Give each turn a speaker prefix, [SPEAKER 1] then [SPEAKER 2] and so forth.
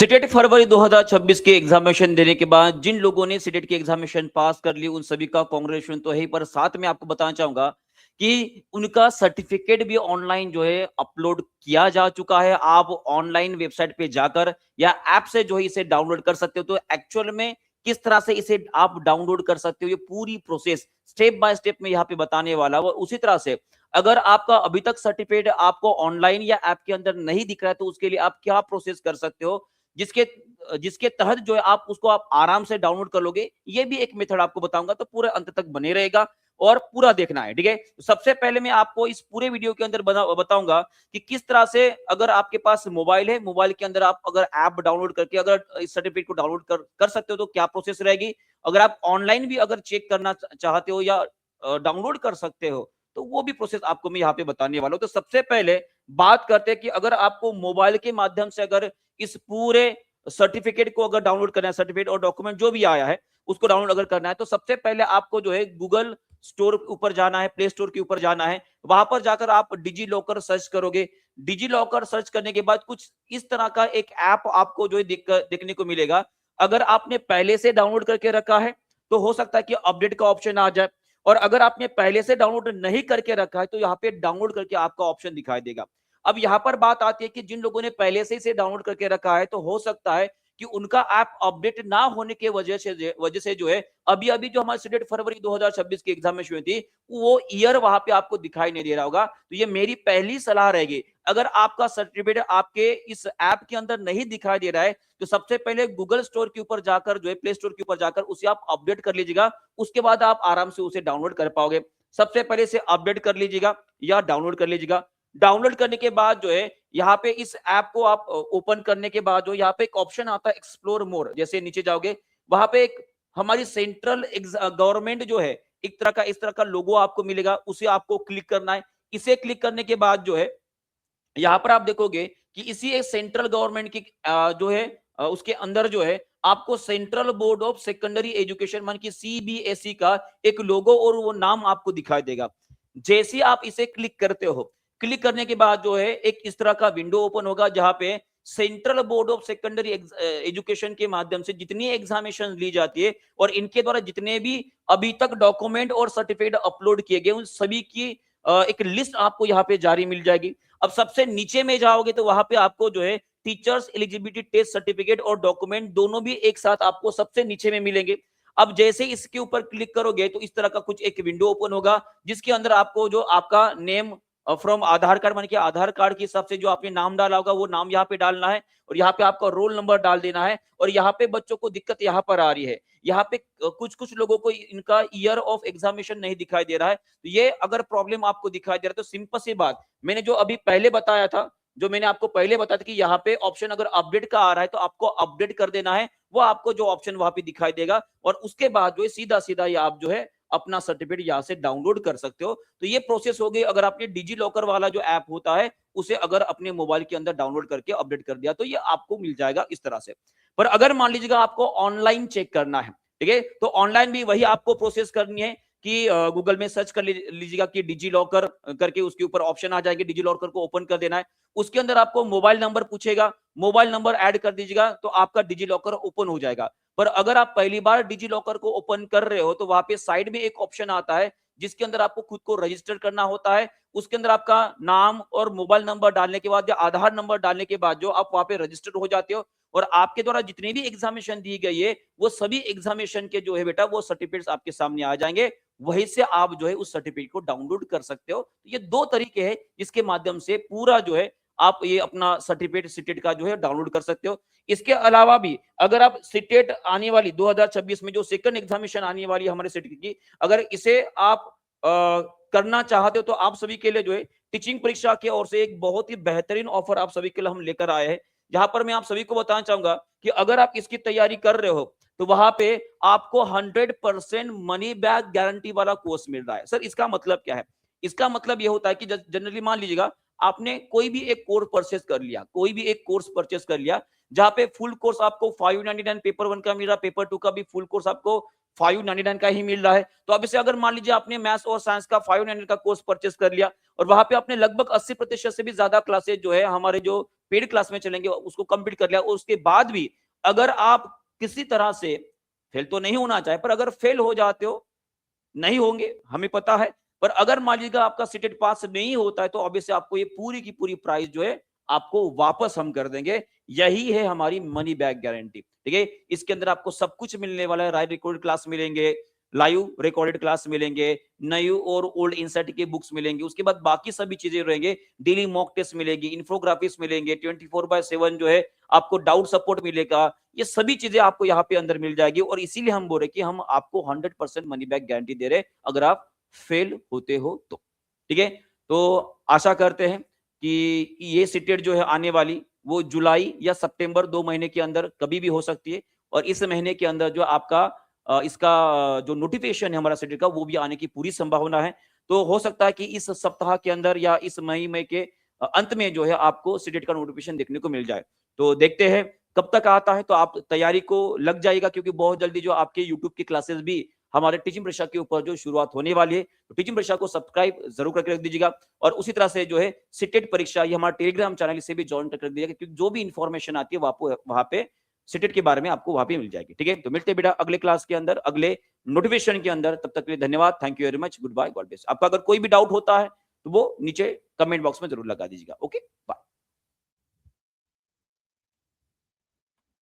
[SPEAKER 1] CTET फरवरी 2026 के examination देने के बाद जिन लोगों ने सीटेट की एग्जामिनेशन पास कर ली उन सभी का कांग्रेचुलेशन तो है ही, पर साथ में आपको बताना चाहूंगा कि उनका सर्टिफिकेट भी ऑनलाइन जो है अपलोड किया जा चुका है। आप ऑनलाइन वेबसाइट पे जाकर या ऐप से जो है इसे डाउनलोड कर सकते हो। तो एक्चुअल में किस तरह से इसे आप डाउनलोड कर सकते हो, ये पूरी प्रोसेस स्टेप बाय स्टेप में यहाँ पे बताने वाला हूं। उसी तरह से अगर आपका अभी तक सर्टिफिकेट आपको ऑनलाइन या ऐप के अंदर नहीं दिख रहा है तो उसके लिए आप क्या प्रोसेस कर सकते हो, जिसके जिसके तहत जो है आप उसको आप आराम से डाउनलोड कर लोगे। ये भी एक मेथड आपको बताऊंगा, तो पूरे अंत तक बने रहेगा और पूरा देखना है, ठीक है। तो सबसे पहले मैं आपको इस पूरे वीडियो के अंदर बताऊंगा कि किस तरह से अगर आपके पास मोबाइल है, मोबाइल के अंदर आप अगर ऐप डाउनलोड करके अगर इस सर्टिफिकेट को डाउनलोड कर सकते हो तो क्या प्रोसेस रहेगी। अगर आप ऑनलाइन भी अगर चेक करना चाहते हो या डाउनलोड कर सकते हो तो वो भी प्रोसेस आपको मैं यहाँ पे बताने वाला हूँ। तो सबसे पहले बात करते हैं कि अगर आपको मोबाइल के माध्यम से अगर इस पूरे सर्टिफिकेट को अगर डाउनलोड करना है, सर्टिफिकेट और डॉक्यूमेंट जो भी आया है उसको डाउनलोड अगर करना है तो सबसे पहले आपको जो है गूगल स्टोर ऊपर जाना है, प्ले स्टोर के ऊपर जाना है। वहां पर जाकर आप डिजी लॉकर सर्च करोगे। डिजी लॉकर सर्च करने के बाद कुछ इस तरह का एक ऐप आपको जो है देखने को मिलेगा। अगर आपने पहले से डाउनलोड करके रखा है तो हो सकता है कि अपडेट का ऑप्शन आ जाए, और अगर आपने पहले से डाउनलोड नहीं करके रखा है तो यहाँ पे डाउनलोड करके आपका ऑप्शन दिखाई देगा। अब यहाँ पर बात आती है कि जिन लोगों ने पहले से इसे डाउनलोड करके रखा है तो हो सकता है कि उनका ऐप अपडेट ना होने की वजह से जो है अभी अभी जो हमारे सीटेट फरवरी 2026 की एग्जामिनेशन हुई थी वो ईयर वहां पे आपको दिखाई नहीं दे रहा होगा। तो ये मेरी पहली सलाह रहेगी, अगर आपका सर्टिफिकेट आपके इस ऐप के अंदर नहीं दिखाई दे रहा है तो सबसे पहले गूगल स्टोर के ऊपर जाकर जो है, प्ले स्टोर के ऊपर जाकर उसे आप अपडेट कर लीजिएगा। उसके बाद आप आराम से उसे डाउनलोड कर पाओगे। सबसे पहले इसे अपडेट कर लीजिएगा या डाउनलोड कर लीजिएगा। डाउनलोड करने के बाद जो है यहाँ पे इस ऐप को आप ओपन करने के बाद जो यहाँ पे एक ऑप्शन आता है एक्सप्लोर मोर, जैसे नीचे जाओगे वहां पे एक हमारी सेंट्रल गवर्नमेंट जो है एक तरह का इस तरह का लोगो आपको मिलेगा, उसे आपको क्लिक करना है। इसे क्लिक करने के बाद जो है यहाँ पर आप देखोगे कि इसी एक सेंट्रल गवर्नमेंट की जो है उसके अंदर जो है आपको central board of secondary education मान की सीबीएसई का एक लोगो और वो नाम आपको दिखाई देगा। जैसे ही आप इसे क्लिक करते हो, क्लिक करने के बाद जो है एक इस तरह का विंडो ओपन होगा जहां पे central board of secondary education के माध्यम से जितनी एग्जामिनेशन ली जाती है और इनके द्वारा जितने भी अभी तक डॉक्यूमेंट और सर्टिफिकेट अपलोड किए गए उन सभी की एक लिस्ट आपको यहाँ पे जारी मिल जाएगी। अब सबसे नीचे में जाओगे तो वहां पे आपको जो है टीचर्स एलिजिबिलिटी टेस्ट सर्टिफिकेट और डॉक्यूमेंट दोनों भी एक साथ आपको सबसे नीचे में मिलेंगे। अब जैसे इसके ऊपर क्लिक करोगे तो इस तरह का कुछ एक विंडो ओपन होगा जिसके अंदर आपको जो आपका नेम फ्रॉम आधार कार्ड मान के आधार कार्ड के हिसाब से जो आपने नाम डाला होगा वो नाम यहाँ पे डालना है और यहाँ पे आपका रोल नंबर डाल देना है। और यहाँ पे बच्चों को दिक्कत यहाँ पर आ रही है, यहाँ पे कुछ कुछ लोगों को इनका ईयर ऑफ एग्जामिनेशन नहीं दिखाई दे रहा है। तो ये अगर प्रॉब्लम आपको दिखाई दे रहा है तो सिंपल सी बात, मैंने जो अभी पहले बताया था, जो मैंने आपको पहले बताया था कि यहाँ पे ऑप्शन अगर अपडेट का आ रहा है तो आपको अपडेट कर देना है। वो आपको जो ऑप्शन वहां पे दिखाई देगा और उसके बाद जो है सीधा सीधा ये आप जो है अपना सर्टिफिकेट यहाँ से डाउनलोड कर सकते हो। तो ये प्रोसेस हो गई। अगर आपने डिजी लॉकर वाला जो ऐप होता है उसे अगर अपने मोबाइल के अंदर डाउनलोड करके अपडेट कर दिया तो ये आपको मिल जाएगा इस तरह से। पर अगर मान लीजिएगा आपको ऑनलाइन चेक करना है, ठीक है, तो ऑनलाइन भी वही आपको प्रोसेस करनी है कि गूगल में सर्च कर लीजिएगा कि डिजी लॉकर करके, उसके ऊपर ऑप्शन आ जाएंगे, डिजी लॉकर को ओपन कर देना है। उसके अंदर आपको मोबाइल नंबर पूछेगा, मोबाइल नंबर ऐड कर दीजिएगा तो आपका डिजी लॉकर ओपन हो जाएगा। पर अगर आप पहली बार डिजी लॉकर को ओपन कर रहे हो तो वहां पे साइड में एक ऑप्शन आता है जिसके अंदर आपको खुद को रजिस्टर करना होता है। उसके अंदर आपका नाम और मोबाइल नंबर डालने के बाद या आधार नंबर डालने के बाद जो आप वहां पे रजिस्टर हो जाते हो और आपके द्वारा जितनी भी एग्जामिनेशन दी गई है वो सभी एग्जामिनेशन के जो है बेटा वो सर्टिफिकेट्स आपके सामने आ जाएंगे। वहीं से आप जो है उस सर्टिफिकेट को डाउनलोड कर सकते हो। तो ये दो तरीके हैं जिसके माध्यम से पूरा जो है आप ये अपना सर्टिफिकेट सीटेट का जो है डाउनलोड कर सकते हो। इसके अलावा भी अगर आप सीटेट आने वाली 2026 में जो सेकंड एग्जामिनेशन आने वाली है हमारे सीटेट की, अगर इसे आप करना चाहते हो तो आप सभी के लिए जो है टीचिंग परीक्षा की ओर से एक बहुत ही बेहतरीन ऑफर आप सभी के लिए हम लेकर आए हैं। जहां पर मैं आप सभी को बताना चाहूंगा कि अगर आप इसकी तैयारी कर रहे हो तो वहां पे आपको 100% मनी बैक गारंटी वाला कोर्स मिल रहा है। सर इसका मतलब क्या है? इसका मतलब यह होता है कि जनरली मान लीजिएगा आपने कोई भी एक कोर्स परचेस कर लिया, कोई भी एक कोर्स परचेस कर लिया जहां पे फुल कोर्स आपको 599 पेपर 1 का मिल रहा है, पेपर 2 का भी फुल कोर्स आपको 599 का ही मिल रहा है। तो अब इसे अगर मान लीजिए आपने मैथ्स और साइंस का 599 का कोर्स परचेस कर लिया और वहां पे आपने लगभग 80% से भी ज्यादा क्लासेज जो है हमारे जो पेड क्लास में चलेंगे, उसको कंप्लीट कर लिया, और उसके बाद भी अगर आप किसी तरह से फेल तो नहीं होना चाहे, पर अगर फेल हो जाते हो, नहीं होंगे हमें पता है, पर अगर मान लीजिएगा आपका सीटेट पास नहीं होता है तो ऑब्वियसली आपको ये पूरी की पूरी प्राइस जो है आपको वापस हम कर देंगे। यही है हमारी मनी बैक गारंटी। ठीक है, इसके अंदर आपको सब कुछ मिलने वाला है। राइट रिकॉर्डेड क्लास मिलेंगे, लाइव रिकॉर्डेड क्लास मिलेंगे, नई और ओल्ड इंसर्ट के बुक्स मिलेंगे, उसके बाद बाकी सभी चीजें रहेंगे, डेली मॉक टेस्ट मिलेगी, इन्फोग्राफिक्स मिलेंगे, 24/7 जो है आपको डाउट सपोर्ट मिलेगा। ये सभी चीजें आपको यहाँ पे अंदर मिल जाएगी, और इसीलिए हम बोल रहे कि हम आपको 100% मनी बैक गारंटी दे रहे अगर आप फेल होते हो तो। ठीक है, तो आशा करते हैं कि ये सीटेट जो है आने वाली वो जुलाई या सितंबर 2 महीने के अंदर कभी भी हो सकती है, और इस महीने के अंदर जो आपका इसका जो नोटिफिकेशन है हमारा सीटेट का वो भी आने की पूरी संभावना है। तो हो सकता है कि इस सप्ताह के अंदर या इस महीने के अंत में जो है आपको सीटेट का नोटिफिकेशन देखने को मिल जाए। तो देखते हैं कब तक आता है, तो आप तैयारी को लग जाएगा, क्योंकि बहुत जल्दी जो आपके यूट्यूब की क्लासेस भी हमारे टीचिंग परीक्षा के ऊपर जो शुरुआत होने वाली है, तो टीचिंग परीक्षा को सब्सक्राइब जरूर करके रख दीजिएगा, और उसी तरह से जो है सीटेट परीक्षा ये हमारा टेलीग्राम चैनल से भी ज्वाइन करके रख दीजिएगा, क्योंकि जो भी इंफॉर्मेशन आती है वहां पे सीटेट के बारे में आपको वहां पे मिल जाएगी। ठीक है, तो मिलते हैं बेटा अगले क्लास के अंदर, अगले नोटिफिकेशन के अंदर। तब तक के लिए धन्यवाद, thank you very much, good bye, God bless. आपका अगर कोई भी डाउट होता है तो वो नीचे कमेंट बॉक्स में जरूर लगा दीजिएगा। Okay, bye.